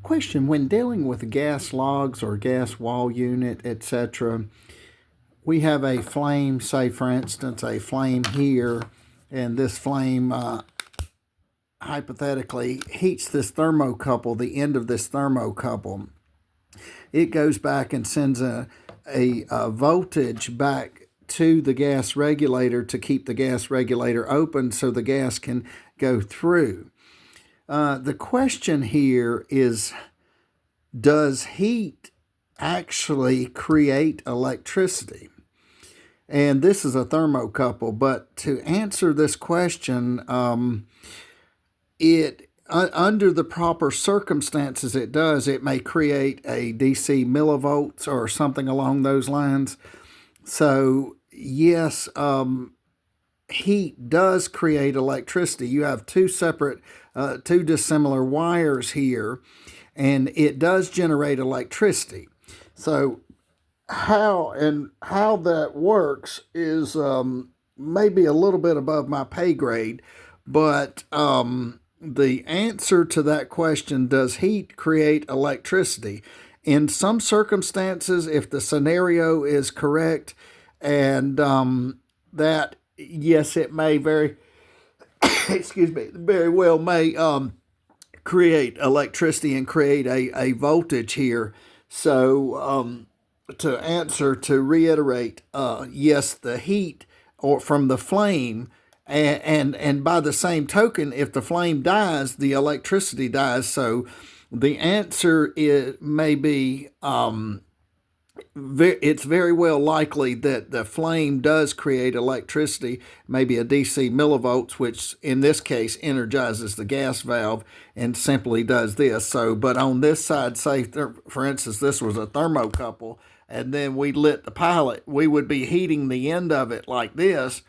Question: when dealing with gas logs or gas wall unit, etc., we have a flame, say for instance, a flame here, and this flame hypothetically heats this thermocouple, the end of this thermocouple. It goes back and sends a voltage back to the gas regulator to keep the gas regulator open so the gas can go through. The question here is, does heat actually create electricity? And this is a thermocouple, but to answer this question, under the proper circumstances, it does. It may create a DC millivolts or something along those lines. So yes, heat does create electricity. You have two dissimilar wires here, and it does generate electricity. So how that works is maybe a little bit above my pay grade, but the answer to that question, does heat create electricity? In some circumstances, if the scenario is correct, and that yes, it may very very well may create electricity and create a voltage here. So to reiterate, yes, the heat or from the flame, and by the same token, if the flame dies, the electricity dies. So the answer may be it's very well likely that the flame does create electricity, maybe a DC millivolts, which in this case energizes the gas valve and simply does this. So, but on this side, say for instance, this was a thermocouple, and then we lit the pilot, we would be heating the end of it like this.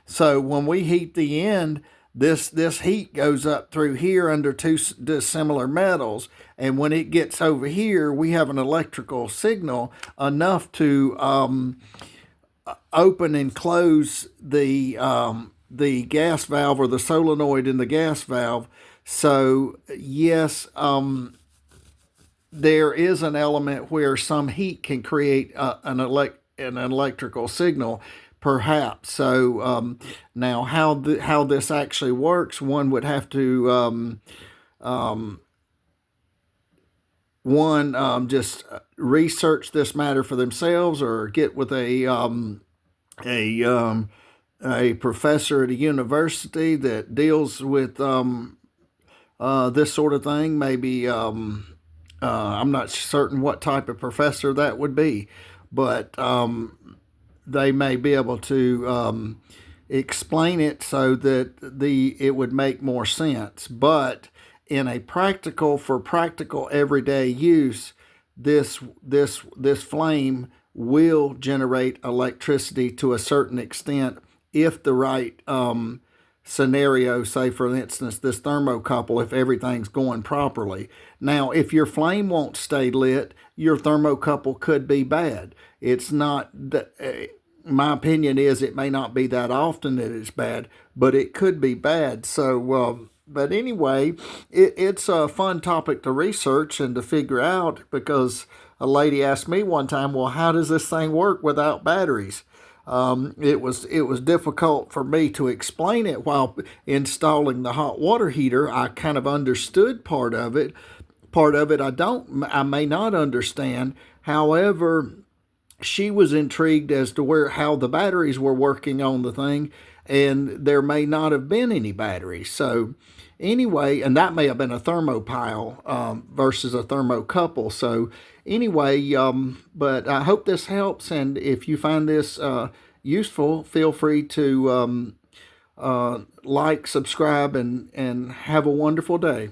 So when we heat the end, this heat goes up through here under two dissimilar metals, and when it gets over here, we have an electrical signal enough to open and close the gas valve or the solenoid in the gas valve. So yes, there is an element where some heat can create an electrical signal, perhaps. So now, how this actually works, one would have to just research this matter for themselves, or get with a professor at a university that deals with this sort of thing. Maybe I'm not certain what type of professor that would be, but they may be able to explain it so that it would make more sense. But in a practical everyday use, this flame will generate electricity to a certain extent if the right scenario, say for instance this thermocouple, if everything's going properly. Now, if your flame won't stay lit, your thermocouple could be bad. It's not, my opinion is, it may not be that often that it's bad, but it could be bad. So but anyway, it's a fun topic to research and to figure out, because a lady asked me one time, well, how does this thing work without batteries? It was difficult for me to explain it while installing the hot water heater. I kind of understood part of it. Part of it I may not understand. However, she was intrigued as to how the batteries were working on the thing, and there may not have been any batteries. So anyway, and that may have been a thermopile versus a thermocouple. So anyway, but I hope this helps, and if you find this useful, feel free to like, subscribe, and have a wonderful day.